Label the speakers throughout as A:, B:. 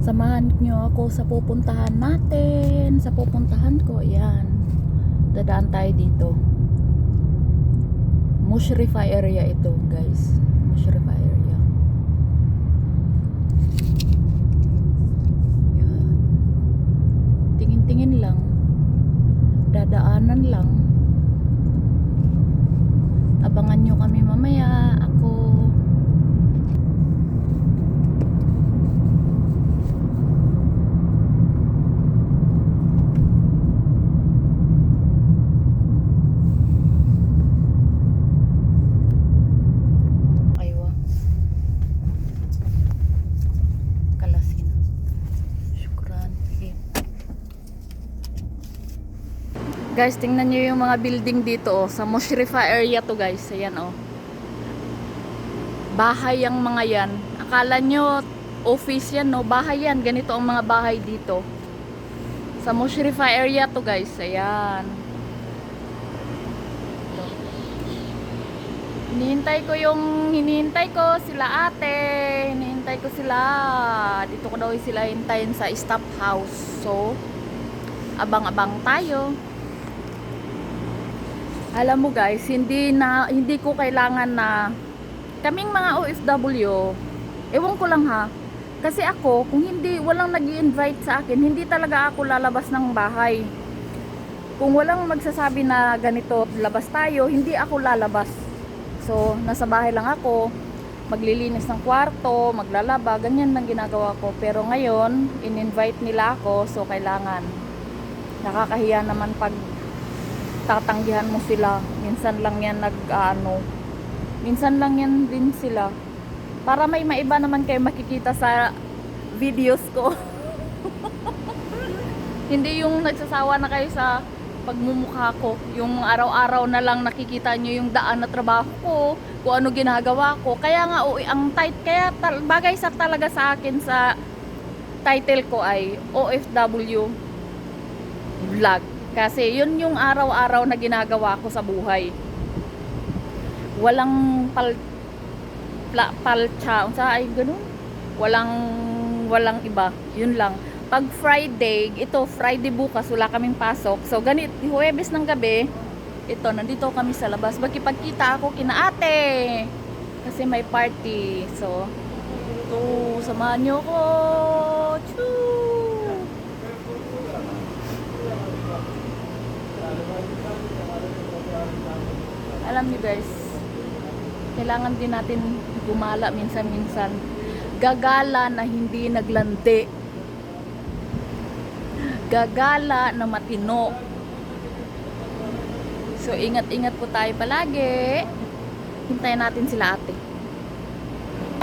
A: Samahan nyo ako sa pupuntahan natin. Sa pupuntahan ko, ayan. Dadaan tayo dito. Mushrify area ito, guys. Mushrify area. Ayan. Tingin-tingin lang. Dadaanan lang. Abangan nyo kami mamaya. Ako. Aywa. Kalasin. Syukran. Okay. Guys, tingnan nyo yung mga building dito oh. Sa Mushrifah area to guys. Ayan oh. Bahay ang mga yan. Akala nyo office yan no. Bahay yan. Ganito ang mga bahay dito. Sa Mushrifah area to guys. Ayan. Hinihintay ko sila ate. Hinihintay ko sila. Dito ko daw sila hintayin sa staff house. So, abang-abang tayo. Alam mo guys, hindi ko kailangan na kaming mga OFW, ewan ko lang ha, kasi ako, kung walang nag-i-invite sa akin, hindi talaga ako lalabas ng bahay. Kung walang magsasabi na ganito, labas tayo, hindi ako lalabas. So, nasa bahay lang ako, maglilinis ng kwarto, maglalaba, ganyan lang ginagawa ko. Pero ngayon, in-invite nila ako, so kailangan. Nakakahiya naman pag tatanggihan mo sila. Minsan lang yan minsan lang yan din sila. Para may maiba naman kayo makikita sa videos ko. Hindi yung nagsasawa na kayo sa pagmumukha ko. Yung araw-araw na lang nakikita nyo yung daan na trabaho ko, kung ano ginagawa ko. Kaya nga, ang bagay talaga sa akin sa title ko ay OFW Vlog. Kasi yun yung araw-araw na ginagawa ko sa buhay. Walang ganun. Walang iba. Yun lang. Pag Friday, Friday bukas, wala kaming pasok. So, Huwebes ng gabi, nandito kami sa labas. Magkipagkita ako kina ate. Kasi may party. So, samahan nyo ko. Choo! Alam niyo guys, kailangan din natin gumala minsan-minsan. Gagala na hindi naglandi. Gagala na matino. So, ingat-ingat po tayo palagi. Hintayin natin sila ate.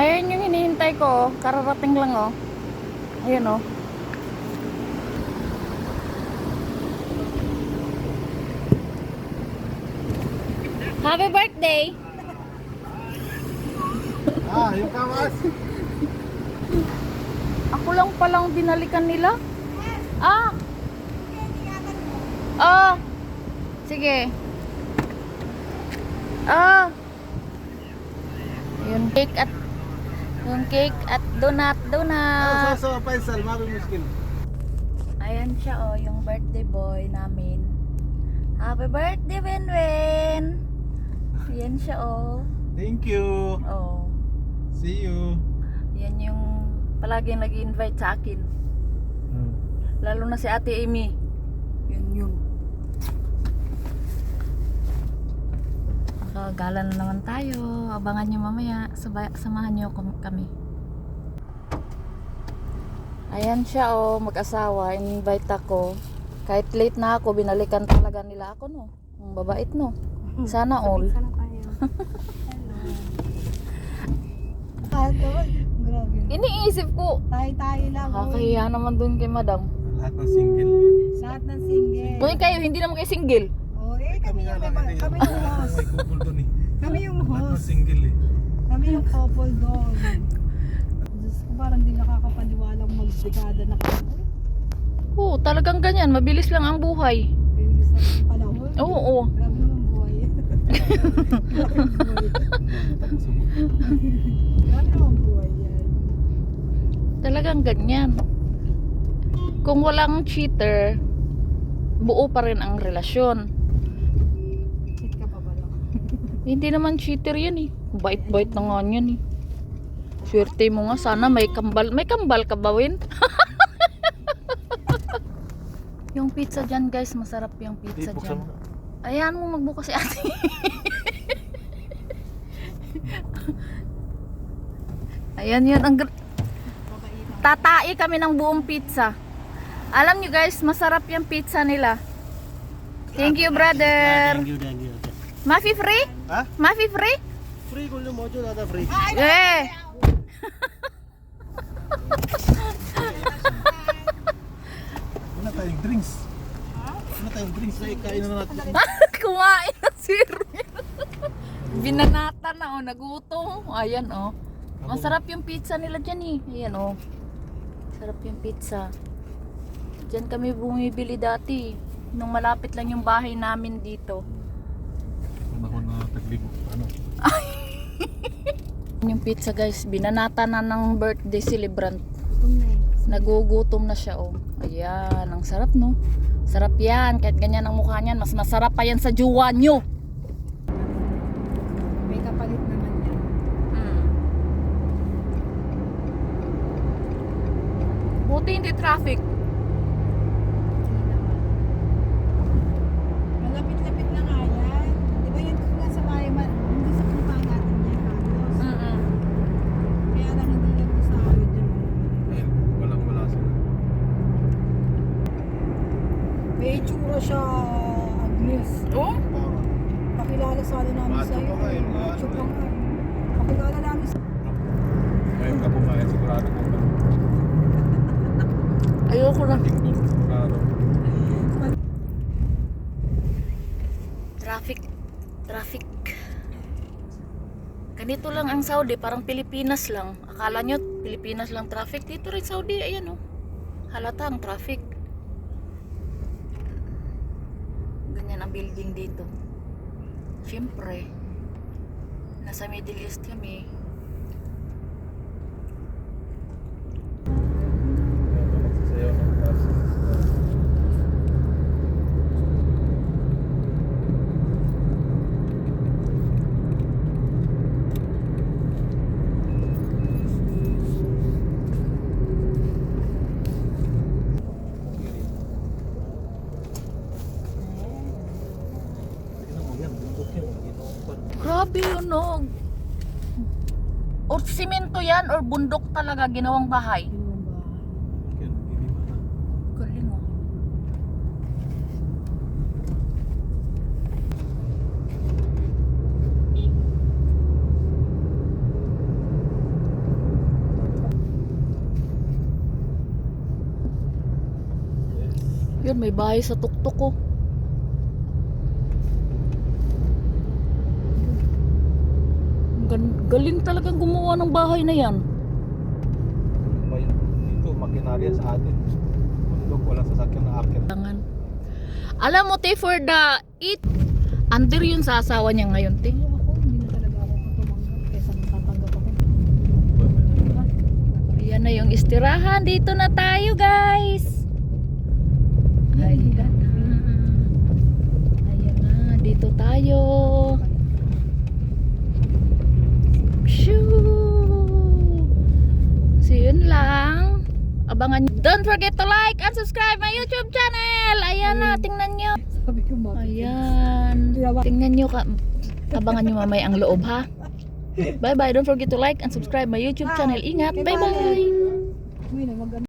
A: Ayun yung hinihintay ko. Kararating lang oh. Ayun oh. Happy birthday!
B: Yung kawas.
A: Ako lang palang binalikan nila. Sige. Yung cake at donut.
B: So, Faisal, mabi muskil.
A: Ayan siya oh, yung birthday boy namin. Happy birthday, Benwen! Ayan siya oh.
B: Thank you.
A: Oh.
B: See you.
A: Yan yung palaging nag-invite sa akin. Lalo na si Ate Amy. Yun. Gala na naman tayo. Abangan nyo mamaya. Samahan nyo kami. Ayan siya oh, mag-asawa. In-invite ako. Kahit late na ako, binalikan talaga nila ako no. Ang babait no. Sana all.
C: Grabe.
A: Iniisip ko.
C: Tayo lang.
A: Kakahiya naman dun kay madam.
B: Lahat ng single.
C: Lahat ng single.
A: Kung kayo, hindi naman kayo single.
C: Kami yung host.
B: May couple doon eh.
C: Kami yung
B: Lahat ng
C: host.
B: single eh.
C: Kami yung couple doon. Diyos ko, parang di nakakapaniwalang magbigada na kami.
A: Oo, talagang ganyan. Mabilis lang ang buhay.
C: Bilis ng panahon.
A: Oo.
C: Grabe naman buhay. Grabe naman buhay yan.
A: Talagang ganyan. kung walang cheater, buo pa rin ang relasyon.
C: Cheat ka pa ba lang?
A: Hindi naman cheater yan eh. Bait-bait na nga yan eh. Swerte mo nga, sana may kambal. May kambal ka ba, Win? Yung pizza dyan guys, masarap yung pizza dyan. Ayan mo magbukas si ate. Ayan yun. Tatai kami ng buong pizza. Alam nyo guys, masarap yung pizza nila. Thank you brother.
D: Thank you.
A: Mafi free?
D: Ha?
A: Mafi free?
D: Free ko yung mojo nata free.
A: Eh.
B: Wala tayong drinks. Wala tayong drinks. Ay, kain na natin.
A: Kumain na si Riel. Binanata na oh, nagutom. Ayan oh. Masarap yung pizza nila dyan eh. Ayan oh. Sarap yung pizza. Diyan kami bumibili dati. Nung malapit lang yung bahay namin dito.
B: Panahon na taglibo. Ano?
A: Yung pizza guys, binanata na ng birthday celebrant.
C: Gutom na eh.
A: Nagugutom na siya oh. Ayan, ang sarap no. Sarap yan, kahit ganyan ang mukha niyan, mas masarap pa yan sa jowa nyo.
C: May kapalit naman yan.
A: Buti hindi traffic.
C: Hindi naman. Malapit-lapit na nga yan. Di ba yan kung nasa bahay, hindi sa punta natin yan halos. Kaya lang hindi lang ito sa akin yan.
B: Ayun, walang-wala sila.
C: May itsura siya, Agnes.
A: Oh?
B: Para.
C: Pakilala sana namin
B: Macho
C: sa'yo.
B: pa nga eh,
C: Macho
B: macho
C: pa
B: eh.
C: nga eh. Pakilala namin sa'yo.
B: Ngayon ka pumayag, sigurado ko ba?
A: Ayoko na.
B: Sigurado.
A: Traffic. Ganito lang ang Saudi, parang Pilipinas lang. Akala nyo Pilipinas lang traffic, dito rin Saudi, ayan oh. Halata ang traffic. Ganyan ang building dito. Siyempre, nasa Middle East kami.
B: Magsasayaw ng taxi.
A: Grabe yun no. Or simento yan or bundok talaga ginawang bahay. Galing oh. Yun, may bahay sa tuktok ko. Galing talagang gumawa ng bahay na yan.
B: Dito, makinarya sa atin. Bundok, walang sasakyan na akin.
A: Tangan. Alam mo, te, for the eat, under yun sa asawa niya ngayon, te.
C: Ako, hindi na talaga ako tumanggap kaysa natatanggap ako.
A: Ayan na yung istirahan. Dito na tayo, guys. Ayan na. Ayan na. Dito tayo. Shoo! So yun lang. Abangan nyo. Don't forget to like and subscribe my YouTube channel. Ayan na. Tingnan nyo.
C: Sabi ko, bakit?
A: Ayan. Tingnan nyo ka. Abangan nyo mamaya ang loob ha. Bye bye. Don't forget to like and subscribe my YouTube channel. Ingat. Bye bye.
C: Uy, na maganda.